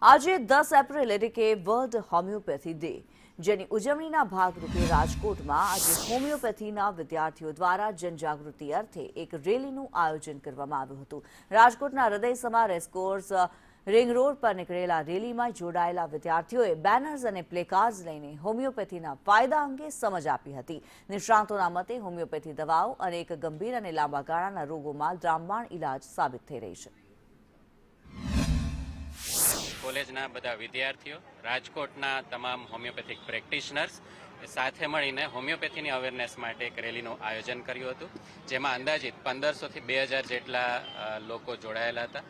આજે 10 એપ્રિલ એટલે કે વર્લ્ડ હોમિયોપેથી ડે, જેની ઉજવણીના ભાગરૂપે રાજકોટમાં આજે હોમિયોપેથીના વિદ્યાર્થીઓ દ્વારા જનજાગૃતિ અર્થે એક રેલીનું આયોજન કરવામાં આવ્યું હતું। રાજકોટના હૃદયસમા રેસકોર્સ રિંગ રોડ પર નીકળેલા રેલીમાં જોડાયેલા વિદ્યાર્થીઓએ બેનર્સ અને પ્લેકાર્ડ્સ લઈને હોમિયોપેથીના ફાયદા અંગે સમજ આપી હતી। નિષ્ણાતોના મતે હોમિયોપેથી દવાઓ અનેક ગંભીર અને લાંબા ગાળાના રોગોમાં રામબાણ ઇલાજ સાબિત થઈ રહી છે। કોલેજના બધા વિદ્યાર્થીઓ, રાજકોટના તમામ હોમિયોપેથિક પ્રેક્ટિશનર્સ સાથે મળીને હોમિયોપેથીની અવેરનેસ માટે એક રેલીનું આયોજન કર્યું હતું, જેમાં અંદાજિત 1500થી 2000 જેટલા લોકો જોડાયેલા હતા।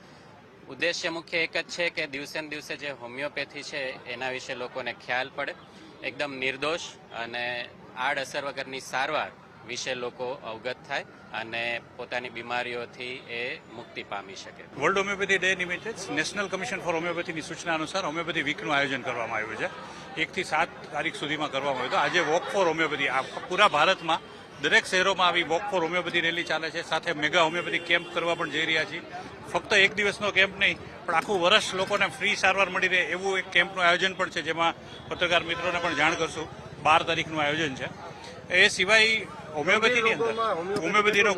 ઉદ્દેશ્ય મુખ્ય એક જ છે કે દિવસે ને દિવસે જે હોમિયોપેથી છે એના વિશે લોકોને ખ્યાલ પડે, એકદમ નિર્દોષ અને આડઅસર વગરની સારવાર વિશે લોકો અવગત થાય અને પોતાની બીમારીઓથી એ મુક્તિ પામી શકે। વર્લ્ડ હોમિયોપેથી ડે નિમિત્તે નેશનલ કમિશન ફોર હોમિયોપેથીની સૂચના અનુસાર હોમિયોપેથી વીકનું આયોજન કરવામાં આવ્યું છે। 1 થી 7 તારીખ સુધીમાં કરવામાં આવ્યું હતું। આજે વોક ફોર હોમિયોપેથી પૂરા ભારતમાં દરેક શહેરોમાં આવી વોક ફોર હોમિયોપેથી રેલી ચાલે છે। સાથે મેગા હોમિયોપેથી કેમ્પ કરવા પણ જઈ રહ્યા છીએ। ફક્ત એક દિવસનો કેમ્પ નહીં, પણ આખું વર્ષ લોકોને ફ્રી સારવાર મળી રહે એવું એક કેમ્પનું આયોજન પણ છે, જેમાં પત્રકાર મિત્રોને પણ જાણ કરશું। 12 તારીખનું આયોજન છે। એ સિવાય હોમિયોપેથીની અંદર હોમિયોપેથીનો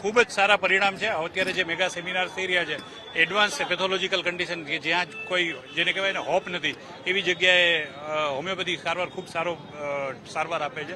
ખૂબ જ સારા પરિણામ છે। અત્યારે જે મેગા સેમિનાર થઈ રહ્યા છે, એડવાન્સ પેથોલોજીકલ કન્ડિશન કે જ્યાં કોઈ જેને કહેવાય ને હોપ નથી, એવી જગ્યાએ હોમિયોપેથી સારવાર ખૂબ સારો સારવાર આપે છે।